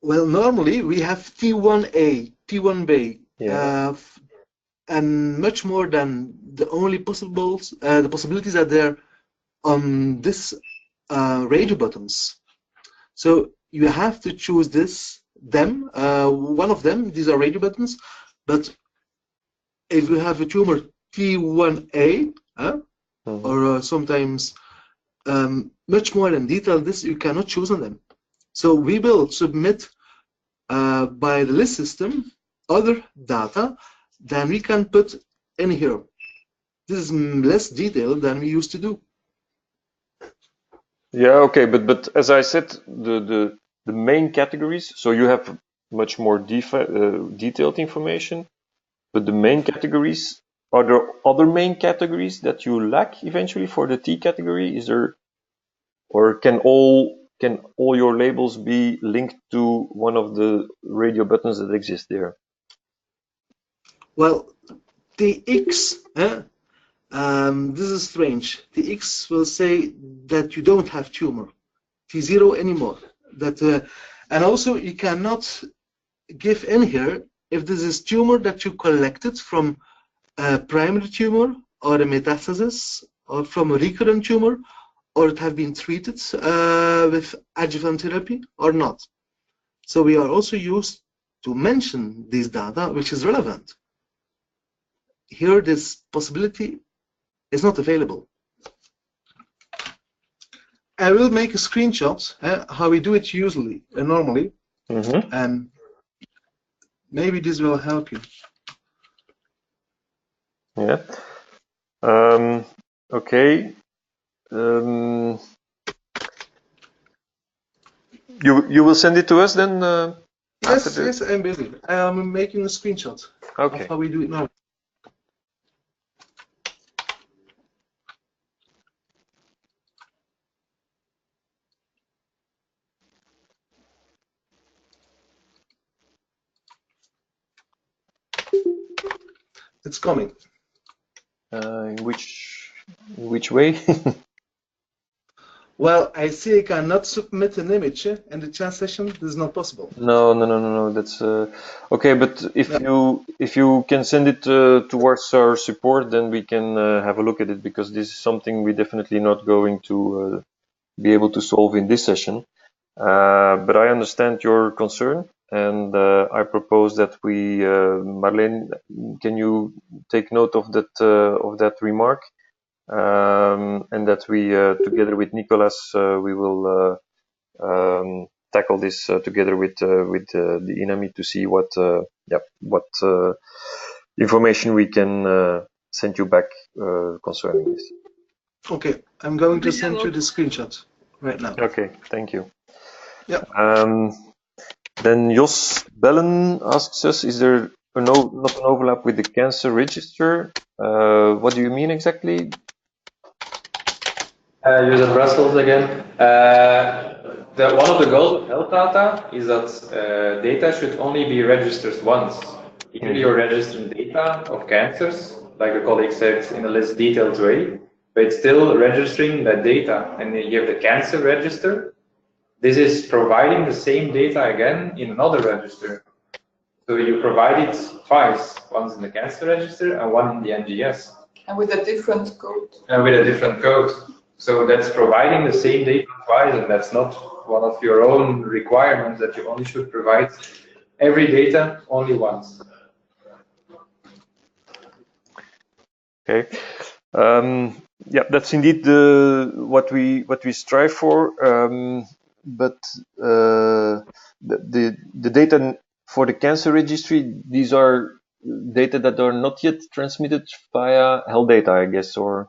Well, normally we have T1A, T1B, and much more than the only the possibilities are there on this radio buttons. So you have to choose one of them. These are radio buttons, but if you have a tumor T1A, or sometimes much more in detail, this you cannot choose on them. So we will submit by the list system other data than we can put in here. This is less detailed than we used to do. Yeah, okay, but as I said, the main categories, so you have much more detailed information, but the main categories, are there other main categories that you lack eventually for the T category? Is there, or can all your labels be linked to one of the radio buttons that exist there? Well, TX, this is strange. TX will say that you don't have tumor, T0 anymore. And also you cannot give in here if this is tumor that you collected from a primary tumor or a metastasis or from a recurrent tumor, or it have been treated with adjuvant therapy or not. So we are also used to mention these data, which is relevant. Here, this possibility is not available. I will make a screenshot how we do it usually and normally, and maybe this will help you. Yeah. Okay. You will send it to us then? Yes, I'm busy. I'm making a screenshot of how we do it now. It's coming. In which way? Well, I see I cannot submit an image in the chat session. This is not possible. No. That's okay. But if you can send it towards our support, then we can have a look at it, because this is something we're definitely not going to be able to solve in this session. But I understand your concern, and I propose that we, Marleen, can you take note of that remark, and that we, together with Nicolas, we will tackle this together with the INAMI to see what information we can send you back concerning this. Okay, I'm going to send you the screenshot right now. Okay, thank you. Yeah. Then Jos Bellen asks us, is there not an overlap with the cancer register? What do you mean exactly? User Brussels again. One of the goals of health data is that data should only be registered once. Here you're registering data of cancers, like the colleague said, in a less detailed way, but it's still registering that data. And you have the cancer register. This is providing the same data again in another register. So you provide it twice, once in the cancer register and one in the NGS. And with a different code. And with a different code. So that's providing the same data twice, and that's not one of your own requirements, that you only should provide every data only once. Okay. Yeah, that's indeed what we strive for. But the data for the cancer registry, these are data that are not yet transmitted via healthdata, I guess, or.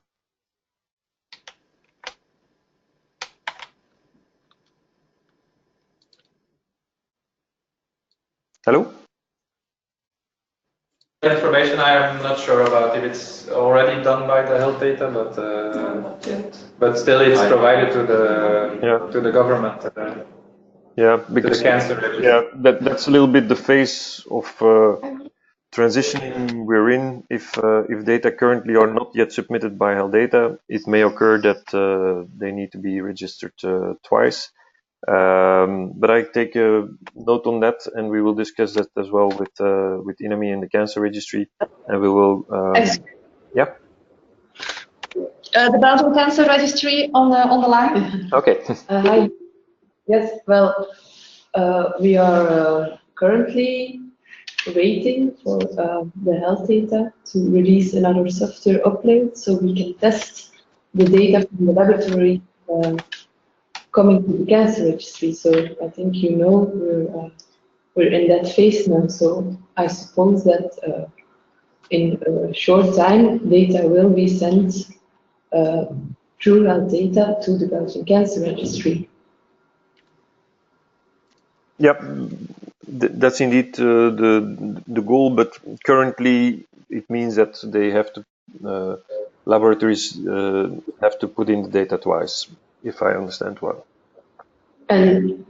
Hello? Information I am not sure about if it's already done by the health data, but still it's provided to the government. Yeah, because to the cancer registry. Yeah, that's a little bit the phase of transitioning we're in. If data currently are not yet submitted by healthdata, it may occur that they need to be registered twice. But I take a note on that, and we will discuss that as well with INAMI and the cancer registry, and we will. Yeah. The Belgian Cancer Registry on the line. Okay. Hi. Yes. Well, we are currently waiting for the health data to release another software upload, so we can test the data from the laboratory coming to the cancer registry. So I think you know we're in that phase now. So I suppose that in a short time, data will be sent through health data to the Belgian Cancer Registry. Yeah, that's indeed the goal, but currently it means that they have to laboratories have to put in the data twice, if I understand well. And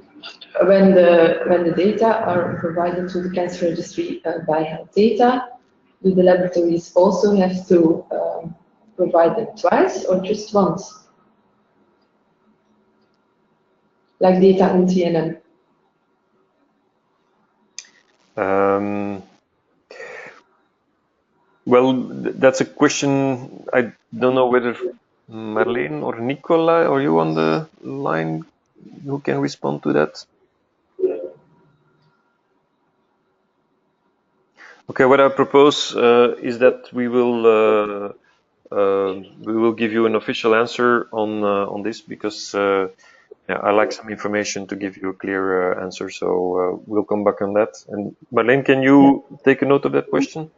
when the data are provided to the cancer registry by health data, do the laboratories also have to provide them twice or just once? Like data on TNM. Well, that's a question. I don't know whether Marleen or Nicola, are you on the line who can respond to that? Okay, what I propose is that we will give you an official answer on this, because I like some information to give you a clear answer. So we'll come back on that. And Marleen, can you take a note of that question?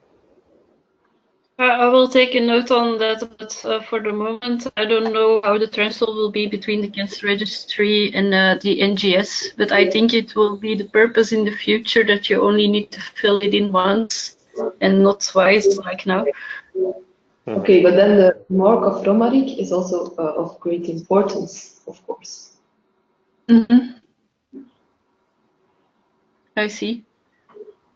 I will take a note on that, but for the moment, I don't know how the transfer will be between the cancer registry and the NGS, but I think it will be the purpose in the future that you only need to fill it in once and not twice like now. Okay, but then the mark of Romaric is also of great importance, of course. Mm-hmm. I see.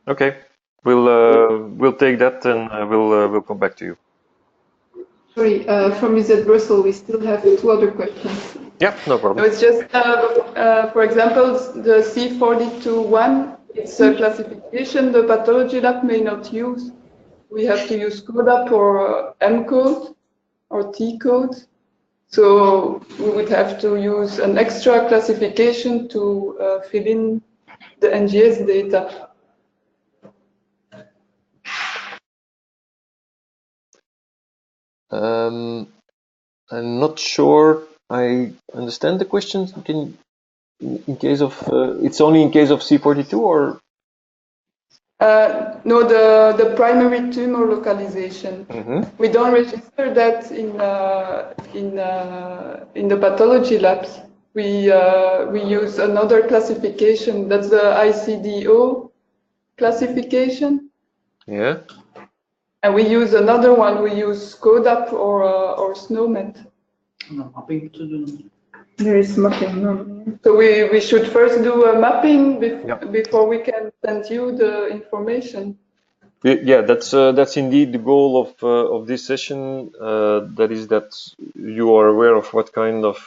Okay, we'll take that, and we'll come back to you. Sorry, from User Brussels, we still have two other questions. Yeah, no No, problem. it's just, for example, the C42-1, it's a classification the pathology lab may not use. We have to use CODAP or M code or T code. So we would have to use an extra classification to fill in the NGS data. I'm not sure I understand the question. In case of, it's only in case of C42 or? No, the primary tumor localization. We don't register that in the pathology labs. We use another classification. That's the ICDO classification. Yeah. And we use another one. We use CODAP or SNOMED. No, mapping to do. There is mapping. No. So we should first do a mapping before we can send you the information. Yeah, that's indeed the goal of this session. That is that you are aware of what kind of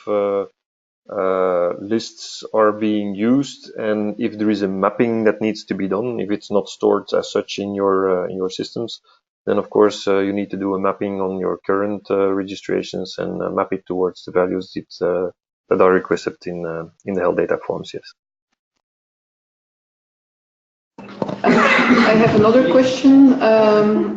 lists are being used, and if there is a mapping that needs to be done, if it's not stored as such in your systems, then of course you need to do a mapping on your current registrations and map it towards the values that are requested in the healthdata forms. Yes. I have another question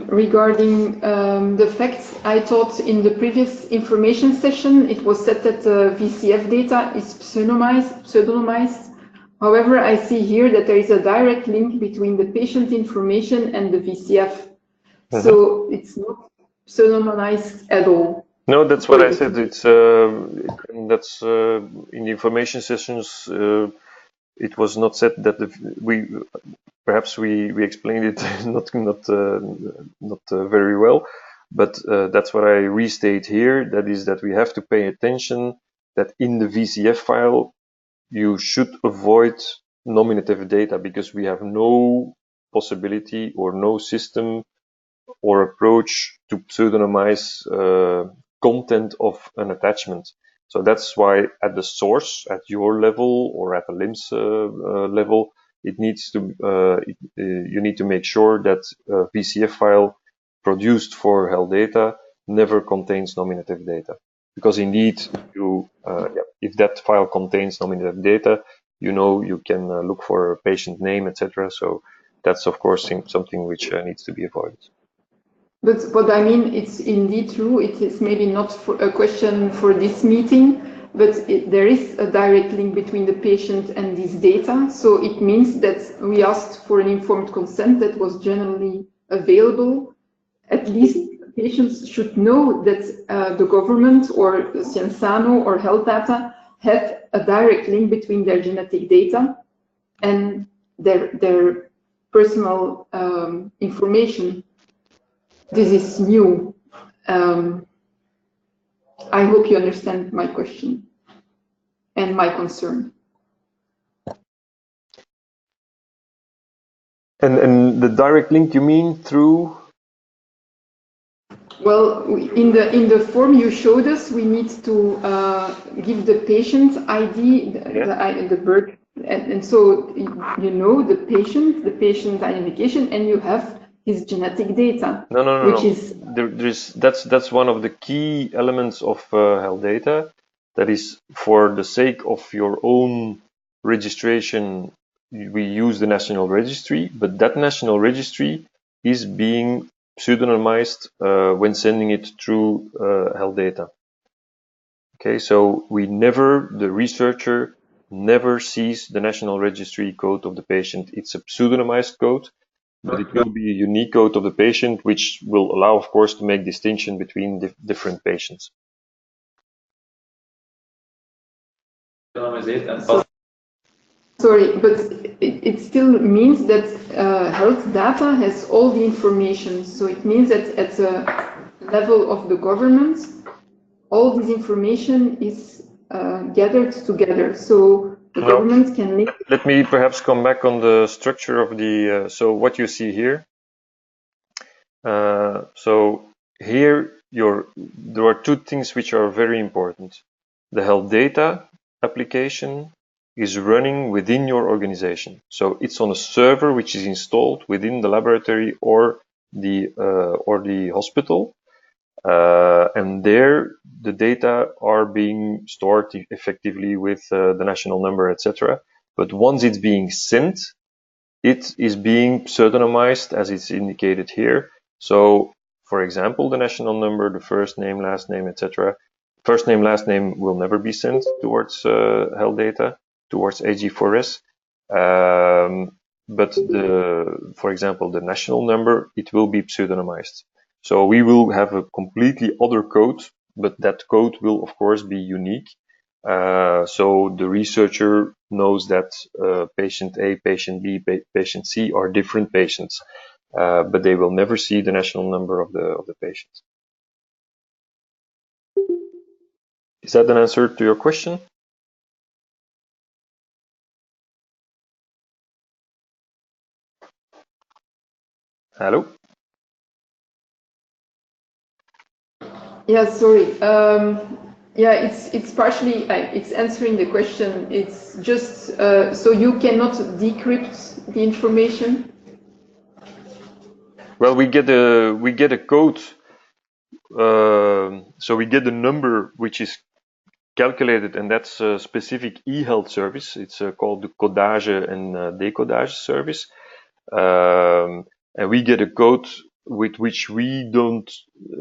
regarding the facts. I thought in the previous information session it was said that the VCF data is pseudonymized. However, I see here that there is a direct link between the patient information and the VCF. So it's not pseudonymized at all. No, that's what I said. It's that's in the information sessions. It was not said that perhaps we explained it not very well, but that's what I restate here. That is that we have to pay attention that in the VCF file you should avoid nominative data, because we have no possibility or no system or approach to pseudonymize content of an attachment. So that's why at the source, at your level or at the LIMS level, it needs to you need to make sure that VCF file produced for healthdata never contains nominative data, because indeed if that file contains nominative data, you can look for a patient name, etc. So that's of course something which needs to be avoided. But what I mean, it's indeed true. It is maybe not a question for this meeting, but there is a direct link between the patient and this data. So it means that we asked for an informed consent that was generally available. At least patients should know that the government or Cienzano or healthdata have a direct link between their genetic data and their personal information. This is new. I hope you understand my question and my concern. And the direct link, you mean through? Well, in the form you showed us, we need to give the patient ID, the birth, and so the patient identification, and you have his genetic data. No. Which is that's one of the key elements of healthdata. That is, for the sake of your own registration, we use the national registry, but that national registry is being pseudonymized when sending it through healthdata. Okay, so the researcher never sees the national registry code of the patient. It's a pseudonymized code, but it will be a unique code of the patient, which will allow, of course, to make distinction between different patients. Sorry, but it still means that health data has all the information. So it means that at the level of the government, all this information is gathered together. So the government can link. Let me perhaps come back on the structure of the. So what you see here. So here there are two things which are very important. the healthdata application is running within your organization. So it's on a server which is installed within the laboratory or the hospital, and there the data are being stored effectively with the national number, etc. But once it's being sent, it is being pseudonymized as it's indicated here. So, for example, the national number, the first name, last name, etc. First name, last name will never be sent towards healthdata, towards AG4S. But for example, the national number, it will be pseudonymized. So we will have a completely other code, but that code will of course be unique. So the researcher knows that patient A, patient B, patient C are different patients, but they will never see the national number of the patient. Is that an answer to your question? Hello? Yeah, sorry. Yeah, it's partially it's answering the question. It's just so you cannot decrypt the information. Well, we get a code. So we get a number which is calculated, and that's a specific e-health service. It's called the codage and decodage service. And we get a code with which we don't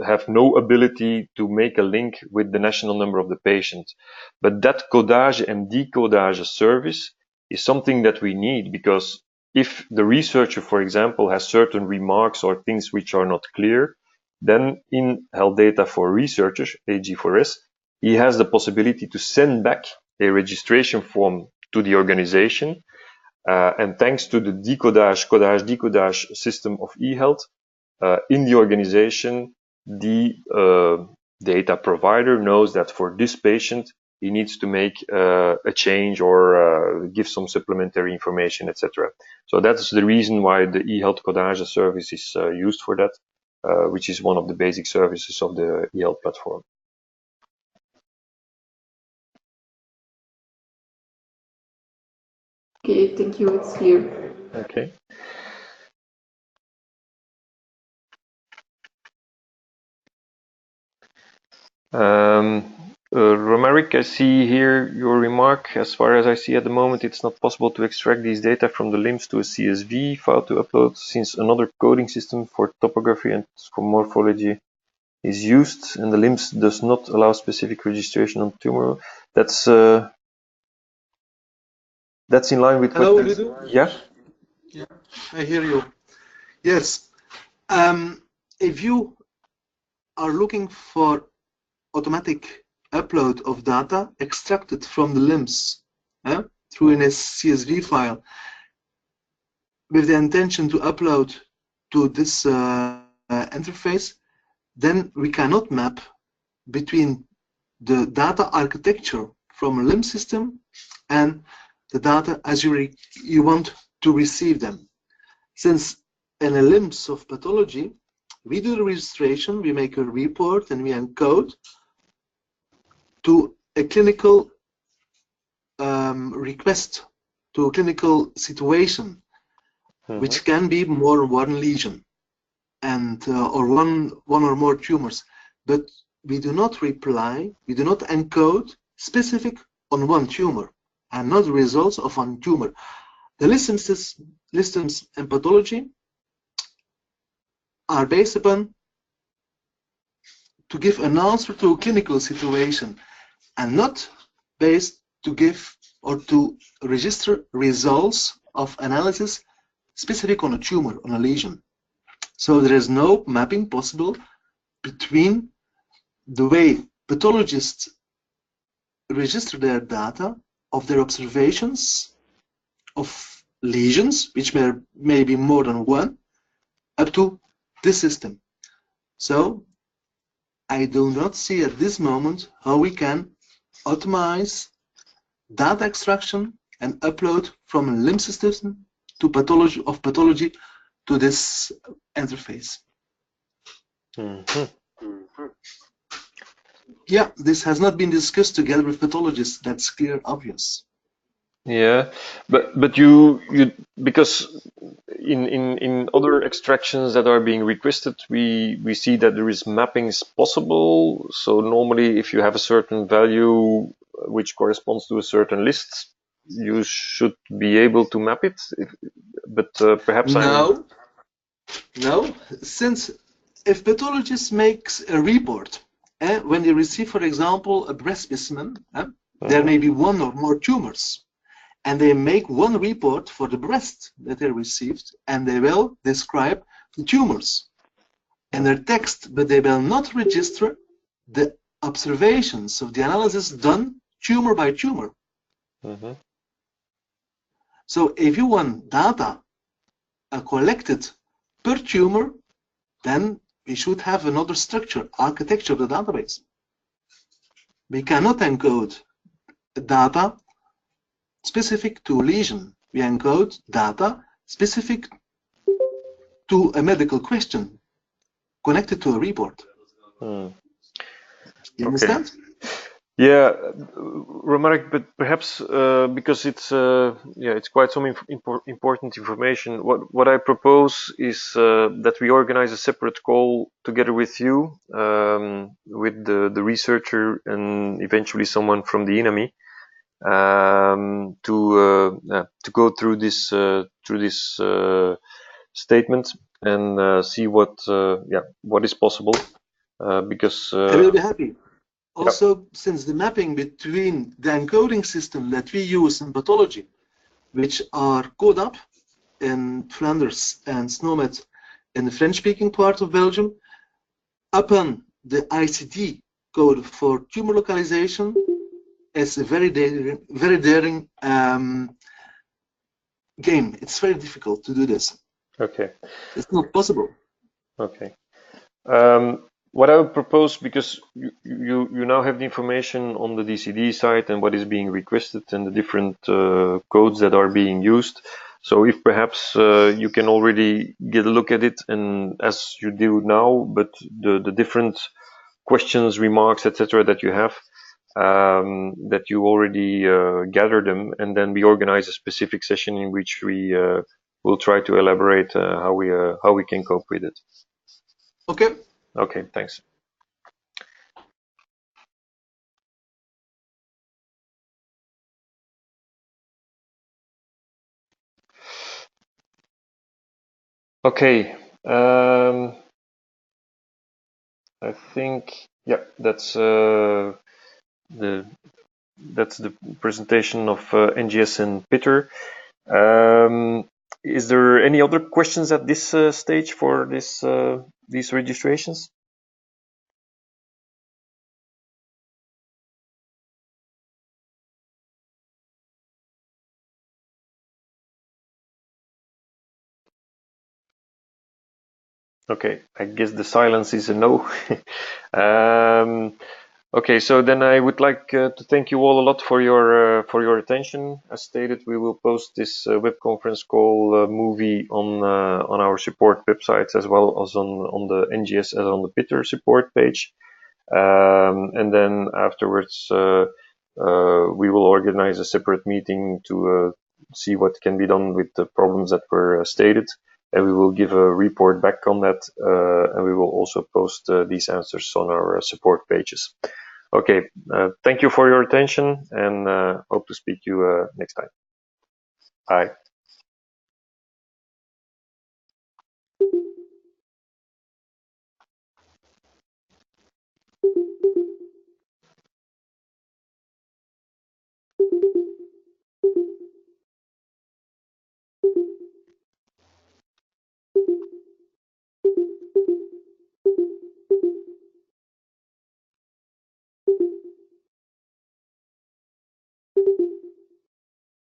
have no ability to make a link with the national number of the patient. But that codage and decodage service is something that we need, because if the researcher, for example, has certain remarks or things which are not clear, then in healthdata for researchers, AG4S, he has the possibility to send back a registration form to the organization. And thanks to the decodage system of eHealth, in the organization, the data provider knows that for this patient, he needs to make a change or give some supplementary information, etc. So that's the reason why the eHealth codage service is used for that, which is one of the basic services of the eHealth platform. Okay, thank you. It's clear. Okay. Romaric, I see here your remark. As far as I see at the moment, it's not possible to extract these data from the LIMS to a CSV file to upload, since another coding system for topography and for morphology is used, and the LIMS does not allow specific registration on tumor. That's in line with Hello, what. Lido? Yeah. Yeah, I hear you. Yes. If you are looking for automatic upload of data extracted from the LIMS through a CSV file with the intention to upload to this interface, then we cannot map between the data architecture from a LIMS system and the data as you want to receive them. Since in a LIMS of pathology, we do the registration, we make a report, and we encode to a clinical request, to a clinical situation, which can be more than one lesion and or one or more tumors. But we do not reply, we do not encode specific on one tumor and not the results of one tumor. The systems in pathology are based upon to give an answer to a clinical situation and not based to give or to register results of analysis specific on a tumor, on a lesion. So there is no mapping possible between the way pathologists register their data of their observations of lesions, which may be more than one, up to this system. So I do not see at this moment how we can optimize data extraction and upload from a LIMS system to pathology to this interface. Yeah, this has not been discussed together with pathologists. That's clear, obvious. Yeah, but you because in other extractions that are being requested, we see that there is mappings possible. So normally, if you have a certain value which corresponds to a certain list, you should be able to map it. But perhaps No, since if pathologist makes a report, when they receive, for example, a breast specimen, there may be one or more tumors. And they make one report for the breast that they received, and they will describe the tumors in their text, but they will not register the observations of the analysis done tumor by tumor. So if you want data collected per tumor, then we should have another structure, architecture of the database. We cannot encode data specific to a lesion. We encode data specific to a medical question connected to a report. You understand? Yeah, Romaric, but perhaps because it's quite some important information. What I propose is that we organize a separate call together with you, with the researcher and eventually someone from the INAMI, to go through this statement and see what is possible. Because I will be happy. Also, since the mapping between the encoding system that we use in pathology, which are CODAP in Flanders and SNOMED in the French-speaking part of Belgium, upon the ICD code for tumor localization, is a very daring game. It's very difficult to do this. Okay. It's not possible. Okay. What I would propose, because you now have the information on the DCD side and what is being requested and the different codes that are being used. So if perhaps you can already get a look at it, and as you do now, but the different questions, remarks, etc. that you have, that you already gather them, and then we organize a specific session in which we will try to elaborate how we can cope with it. Okay. Okay, thanks. Okay, I think that's the presentation of NGS and PITTER. Is there any other questions at this stage for these registrations? Okay, I guess the silence is a no. Okay, so then I would like to thank you all a lot for your attention. As stated, we will post this web conference call movie on our support websites, as well as on the NGS and on the PITTER support page. And then afterwards, we will organize a separate meeting to see what can be done with the problems that were stated. And we will give a report back on that, and we will also post these answers on our support pages. Okay, thank you for your attention, and hope to speak to you next time. Bye.